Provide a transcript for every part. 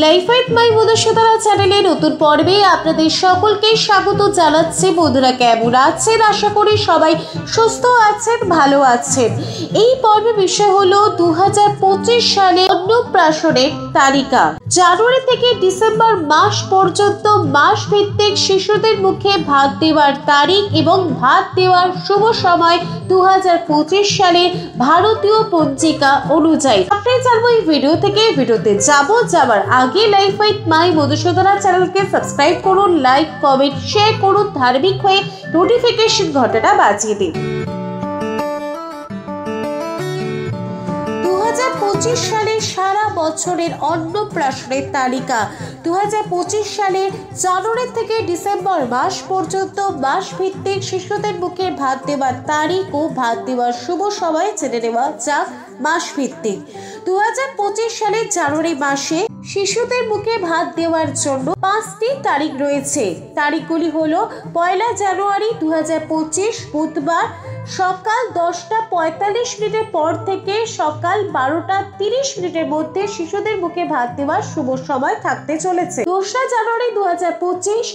Life with my Madhusudana চ্যানেলে নতুন পর্বে আপনাদের সকলকে স্বাগত জানাচ্ছি। বন্ধুরা কেমন আছেন? আশা করি সবাই সুস্থ আছেন, ভালো আছেন। এই পর্বের বিষয় হলো 2025 সালে অন্নপ্রাশনের তালিকা। জানুয়ারি থেকে ডিসেম্বর মাস পর্যন্ত মাস ভিত্তিক শিশুদের মুখে ভাত দেওয়ার তারিখ এবং ভাত দেওয়ার শুভ সময় 2025 সালের ভারতীয় পঞ্জিকা অনুযায়ী। আপনি জানবো এই ভিডিও থেকে। ভিডিওতে যাবার আগে লাইফ উইথ মাই মধুসূদনা চ্যানেলকে সাবস্ক্রাইব করুন, লাইক কমেন্ট শেয়ার করুন, ধার্মিক হয়ে নোটিফিকেশন ঘন্টাটা বাজিয়ে দিন। 2025 সালে সারা বছরের অন্নপ্রাশনের তালিকা। 2025 সালে জানুয়ারি থেকে ডিসেম্বর মাস পর্যন্ত মাস ভিত্তিক শিশুদের মুখে ভাত দেওয়ার তারিখ ও ভাত দেওয়ার শুভ সময় জেনে নেওয়া যাক। মাস ভিত্তিক 2025 সালের জানুয়ারি মাসে শিশুদের মুখে ভাত দেওয়ার জন্য 5টি তারিখ রয়েছে। তারিখগুলি হলো 1 জানুয়ারি 2025 বুধবার সকাল 10:45 পর থেকে সকাল 12:30 মধ্যে শিশুদের মুখে ভাত দেওয়ার শুভ সময় থাকতে চলেছে। 2 জানুয়ারি 2025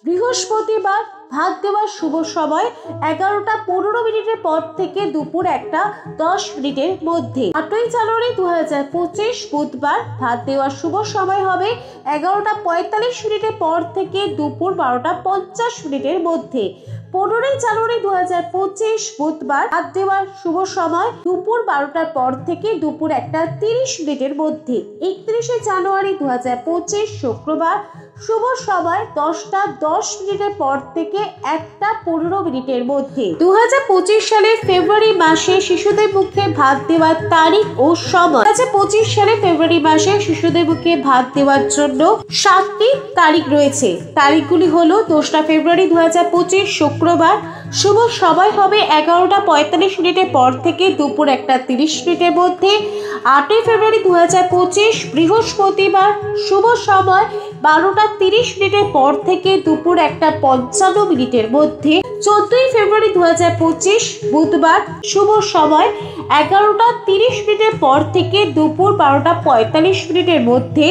বৃহস্পতিবার ভাত দেওয়ার শুভ সময় 11:15 পর থেকে দুপুর 1:10 মধ্যে। 8 জানুয়ারি 2025 বুধবার ভাত দেওয়ার শুভ সময় হবে 11:45 পর থেকে দুপুর 12:50 মধ্যে। 15 জানুয়ারি 2025 বুধবার ভাত দেওয়ার শুভ সময় দুপুর 12টার পর থেকে দুপুর 1:30 মধ্যে। 31 জানুয়ারি 2025 শুক্রবার শুভ সময় 10:10 পর থেকে 1:15 মধ্যে। 2025 সালের ফেব্রুয়ারি মাসে শিশুদের মুখে ভাত দেওয়ার তারিখ ও সময়। 2025 সালে ফেব্রুয়ারি মাসে শিশুদের মুখে ভাত দেওয়ার জন্য 7টি তারিখ রয়েছে। তারিখগুলি হলো 2 ফেব্রুয়ারি 2025 শুক্রবার শুভ সময় হবে 11:45 পর থেকে দুপুর 1:30 মধ্যে। 8 ফেব্রুয়ারি 2025 বৃহস্পতিবার শুভ সময় 12:30 পর থেকে দুপুর 1:55 মধ্যে। 14 ফেব্রুয়ারি 2025 বুধবার শুভ সময় 11:30 পর থেকে দুপুর 12:45 মধ্যে।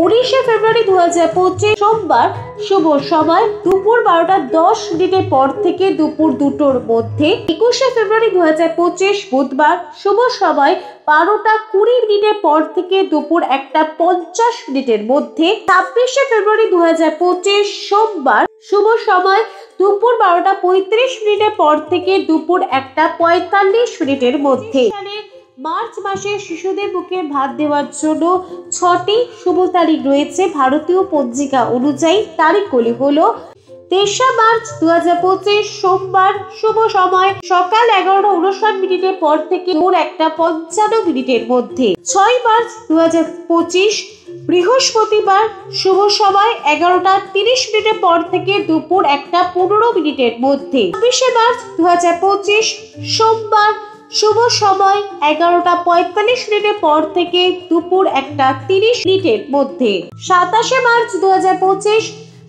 19 ফেব্রুয়ারি 2025 সোমবার শুভ সময় দুপুর 12:10 পর থেকে দুপুর 2টার মধ্যে। 21 ফেব্রুয়ারি 2025 বুধবার শুভ সময় 12:20 পর থেকে দুপুর 1:50 মধ্যে। 26 ফেব্রুয়ারি 2025 সোমবার শুভ সময় দুপুর 12:35 পর থেকে দুপুর 1:45 মধ্যে। মার্চ মাসে শিশুদের মুখে ভাত দেওয়ার জন্য 6টি শুভ তারিখ রয়েছে ভারতীয় পঞ্জিকা অনুযায়ী। তারিখগুলি হলো 23 মার্চ 2025 সোমবার শুভ সময় সকাল 11:59 পর থেকে দুপুর 1:55 মধ্যে। 6 মার্চ 2025 বৃহস্পতিবার শুভ সময় 11:30 পর থেকে দুপুর 1:15 মধ্যে। 26 মার্চ 2025 সোমবার শুভ সময় 11:45 পর থেকে দুপুর 1:30 মধ্যে। 27 মার্চ 2025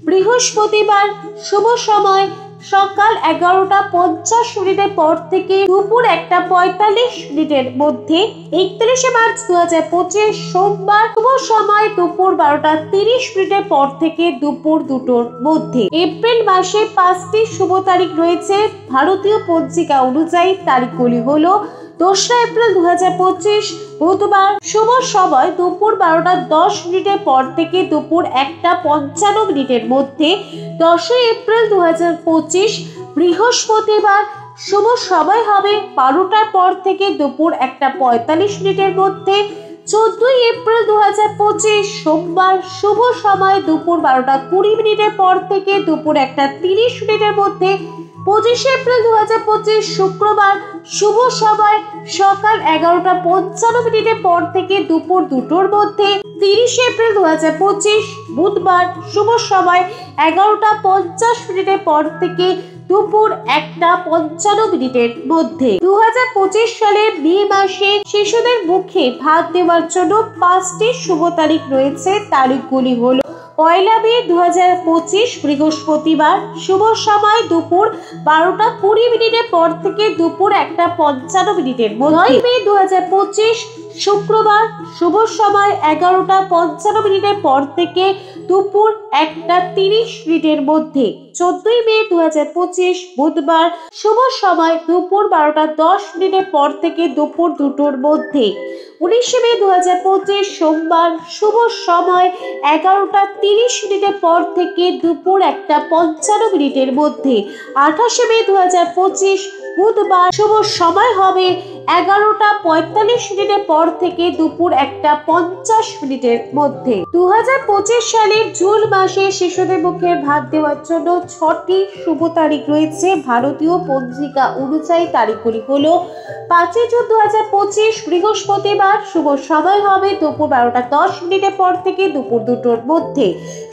বৃহস্পতিবার শুভ সময় সকাল 11:50 পর থেকে দুপুর 1:45 মধ্যে। 31 মার্চ 2025 সোমবার শুভ সময় দুপুর 12:30 পর থেকে দুপুর 2টার মধ্যে। এপ্রিল মাসে 5টি শুভ তারিখ রয়েছে ভারতীয় পঞ্জিকা অনুযায়ী। তারিখগুলি হলো 2 এপ্রিল 2025 বুধবার শুভ সময় দুপুর 12:10 পর থেকে দুপুর 1:55 মধ্যে। 10 এপ্রিল 2025 বৃহস্পতিবার শুভ সময় হবে 12টার পর থেকে দুপুর 1:45 মধ্যে। 14 এপ্রিল 2025 সোমবার শুভ সময় দুপুর 12:20 পর থেকে দুপুর 1:30 মধ্যে। 25 এপ্রিল 2025 শুক্রবার শুভ সময় সকাল 11:55 পর থেকে দুপুর 2টার মধ্যে। 30 এপ্রিল 2025 বুধবার শুভ সময় 11:50 পর থেকে দুপুর 1:55 মধ্যে। 2025 সালের মে মাসে শিশুদের মুখে ভাত দেওয়ার জন্য 5টি শুভ তারিখ রয়েছে। তারিখগুলি হলো 1 মে 2025 বৃহস্পতিবার শুভ সময় দুপুর 12:20 পর থেকে দুপুর 1:55 মধ্যে। 9 মে 2025 শুক্রবার শুভ সময় 11:55 পর থেকে দুপুর 1:30 মধ্যে। 14 মে 2025 বুধবার শুভ সময় দুপুর 12:10 পর থেকে দুপুর 2টোর মধ্যে। 19 মে 2025 সোমবার শুভ সময় 11:30 পর থেকে দুপুর 1:55 মধ্যে। 28 মে 2025 বুধবার শুভ সময় হবে 11:45 পর থেকে দুপুর 1:50 মধ্যে। 2025 সালের জুন মাসে শিশুদের মুখে ভাত দেওয়ার জন্য 6টি শুভ তারিখ রয়েছে। ভারতীয় পঞ্জিকা অনুযায়ী তারিখগুলি হলো 5 জুন 2025 বৃহস্পতিবার, শুভ সময় হবে দুপুর 12:10 পর থেকে দুপুর 2টোর মধ্যে।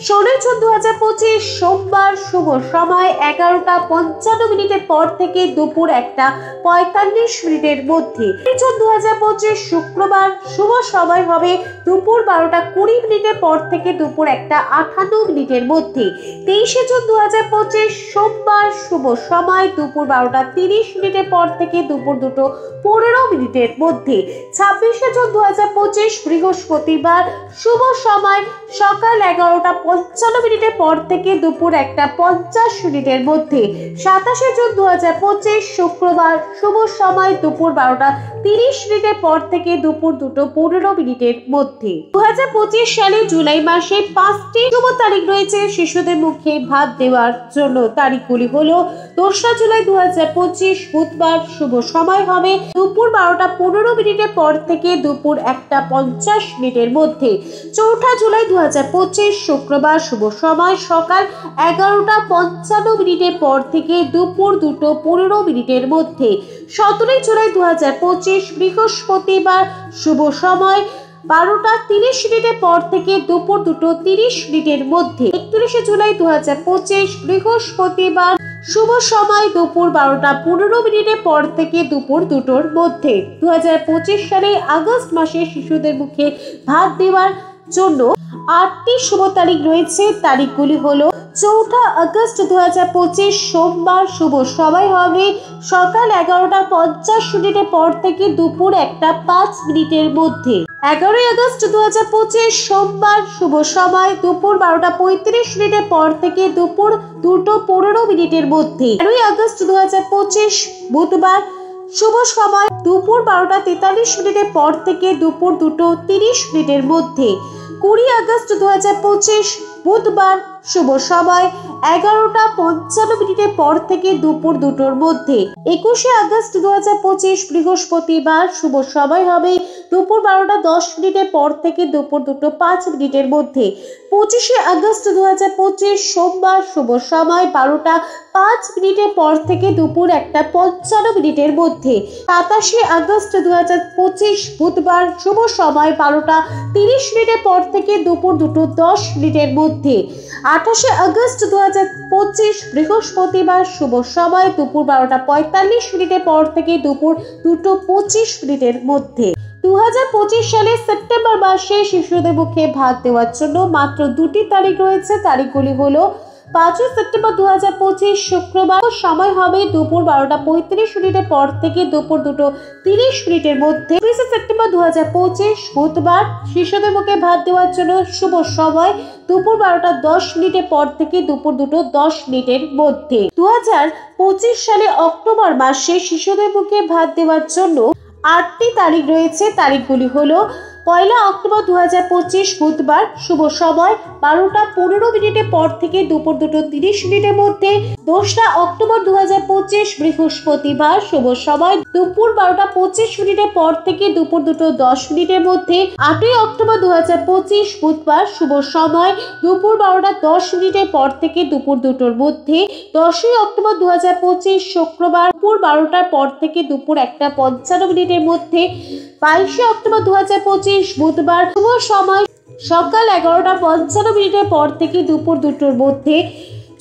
16 জুন 2025 সোমবার, শুভ সময় 11:55 পর থেকে দুপুর 1:45 মধ্যে। 20 জুন 2025 শুক্রবার, শুভ সময় হবে দুপুর 12:20 পর থেকে দুপুর 1:58 মধ্যে। 23 জুন 2025 সোমবার, শুভ সময় দুপুর 12:30 পর থেকে দুপুর 2:15 মধ্যে। 26 জুন 2025 বৃহস্পতিবার, শুভ সময় সকাল 11:55 পর থেকে দুপুর 1:50 মধ্যে। 27 জুন 2025 শুক্রবার, শুভ সময় দুপুর 12:30 পর থেকে দুপুর 2:15 মধ্যে। 2025 সালে জুলাই মাসে 5টি শুভ তারিখ রয়েছে শিশুদের মুখে ভাত দেওয়ার জন্য। তারিখগুলি হলো 2রা জুলাই 2025 বুধবার, শুভ সময় হবে দুপুর 12:15 পর থেকে দুপুর 1:50 মধ্যে। 4ঠা জুলাই 2025 শুক্রবার, শুভ সময় সকাল 11:55 পর থেকে দুপুর 2:15 মধ্যে। 17 জুলাই 2025 বৃহস্পতিবার, শুভ সময় 12:30 পর থেকে দুপুর 2:30 মধ্যে। 31 জুলাই 2025 বৃহস্পতিবার, শুভ সময় দুপুর 12:15 পর থেকে দুপুর 2টোর মধ্যে। 2025 সালে আগস্ট মাসে শিশুদের মুখে ভাত দেওয়ার জন্য 8টি শুভ তারিখ রয়েছে। তারিখগুলি হলো 4 আগস্ট 2025 সোমবার, শুভ সময় হবে সকাল 11:50 পর থেকে দুপুর 1:05 মধ্যে। 11 আগস্ট 2025 সোমবার, শুভ সময় দুপুর 12:35 পর থেকে দুপুর 2:15 মধ্যে। 13 আগস্ট 2025 বুধবার, শুভ সময় দুপুর 12:43 পর থেকে দুপুর 2:30 মধ্যে। 20 আগস্ট 2025 বুধবার, শুভ সময় 11:55 পর থেকে দুপুর 2টোর মধ্যে। 21 আগস্ট 2025 বৃহস্পতিবার, শুভ সময় হবে দুপুর 12:10 পর থেকে দুপুর 2:05 মধ্যে। 25 আগস্ট 2025 সোমবার, শুভ সময় 12:05 পর থেকে দুপুর 1:55 মধ্যে। 27 আগস্ট 2025 বুধবার, শুভ সময় 12:30 পর থেকে দুপুর 2:10 মধ্যে। 28 আগস্ট 2025 বৃহস্পতিবার, শুভ সময় দুপুর 12:45 পর থেকে দুপুর 2:25 মধ্যে। 2025 সালের সেপ্টেম্বর মাসে শিশুদের মুখে ভাত দেওয়ার জন্য মাত্র 2টি তারিখ রয়েছে। তারিখগুলি হলো 5 সেপ্টেম্বর 2025 শুক্রবার, সময় হবে দুপুর 12:35 পর থেকে দুপুর 2:30 মধ্যে। 20 সেপ্টেম্বর 2025 বুধবার, শিশুদের মুখে ভাত দেওয়ার জন্য শুভ সময় দুপুর 12:10 পর থেকে দুপুর 2:10 মধ্যে। 2025 সালে অক্টোবর মাসে শিশুদের মুখে ভাত দেওয়ার জন্য 8টি তারিখ রয়েছে। তারিখগুলি হলো 1 অক্টোবর 2025 বুধবার, শুভ সময় 12:15 পর থেকে দুপুর 2:30 মধ্যে। 2রা অক্টোবর 2025 বৃহস্পতিবার, শুভ সময় দুপুর 12:25 পর থেকে দুপুর 2:10 মধ্যে। 8ই অক্টোবর 2025 বুধবার, শুভ সময় দুপুর 12:10 পর থেকে দুপুর 2টোর মধ্যে। 10ই অক্টোবর 2025 শুক্রবার, দুপুর 12টার পর থেকে দুপুর 1:55 মধ্যে। 22 অক্টোবর 2025 বুধবার, শুভ সময় সকাল 11:55 পর থেকে দুপুর 2টোর মধ্যে।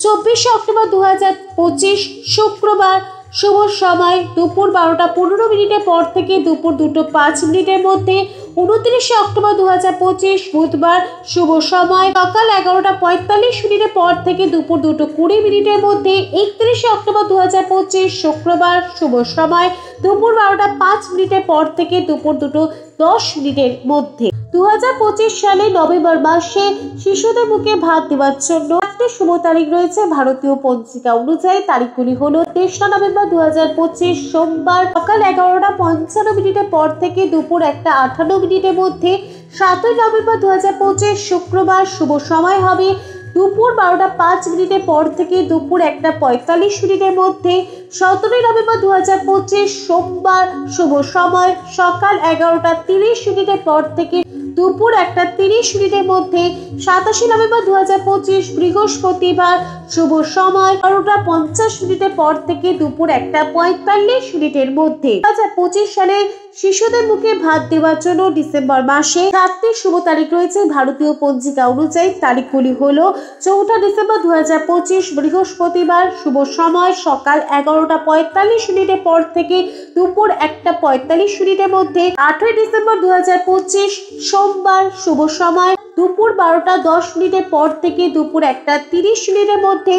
24 অক্টোবর 2025 শুক্রবার, শুভ সময় দুপুর 12:15 পর থেকে দুপুর 2:05 মধ্যে। 29 অক্টোবর 2025 বুধবার শুভ সময় সকাল 11:45 পর থেকে দুপুর 2:20 মধ্যে। 31 অক্টোবর 2025 শুক্রবার শুভ সময় দুপুর 12:05 পর থেকে দুপুর 2:10 মধ্যে। 2025 সালে নভেম্বর মাসে শিশুদের মুখে ভাত দেওয়ার জন্য একটি শুভ তারিখ রয়েছে ভারতীয় পঞ্জিকা অনুযায়ী। তারিখগুলি হলো 3 নভেম্বর 2025 সোমবার সকাল 11:55 পর থেকে দুপুর 1:58 মধ্যে। 7 নভেম্বর 2025 শুক্রবার শুভ সময় হবে দুপুর 12:05 পর থেকে দুপুর 1:45 মধ্যে। 17 নভেম্বর 2025 সোমবার শুভ সময় সকাল 11:30 পর থেকে দুপুর 1:30 মধ্যে। 27 নভেম্বর 2025 বৃহস্পতিবার শুভ সময় 12:50 পর থেকে দুপুর 1:45 মধ্যে। 2025 সালে শিশুদের মুখে ভাত দেওয়ার জন্য ডিসেম্বর মাসে 7টি শুভ তারিখ রয়েছে ভারতীয় পঞ্জিকা অনুযায়ী। তারিখগুলি হলো 4 ডিসেম্বর 2025 বৃহস্পতিবার শুভ সময় সকাল 11:45 পর থেকে দুপুর 1:45 মধ্যে। 8 ডিসেম্বর 2025 সোমবার শুভ সময় দুপুর 12:10 পর থেকে দুপুর 1:30 মধ্যে।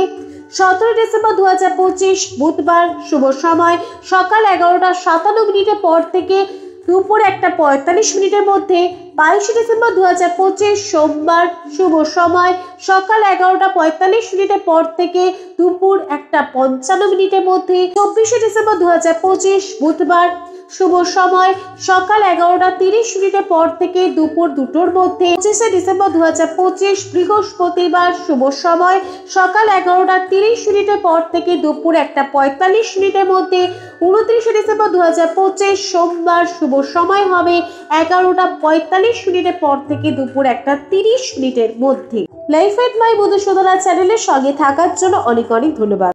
17 ডিসেম্বর 2025 বুধবার শুভ সময় সকাল 11:57 পর থেকে দুপুর 1:45 মধ্যে। 22 ডিসেম্বর 2025 সোমবার শুভ সময় সকাল 11:45 পর থেকে দুপুর 1:55 মধ্যে। 24 ডিসেম্বর 2025 বুধবার শুভ সময় সকাল 11:30 পর থেকে দুপুর 2টোর মধ্যে। 25 ডিসেম্বর 2025 বৃহস্পতিবার শুভ সময় সকাল 11:30 পর থেকে দুপুর 1:45 মধ্যে। 29 ডিসেম্বর 2025 সোমবার শুভ সময় হবে 11:45 পর থেকে দুপুর 1:30 মধ্যে। লাইফ এট মাই মধুসূদনা চ্যানেলের সঙ্গে থাকার জন্য অনেক অনেক ধন্যবাদ।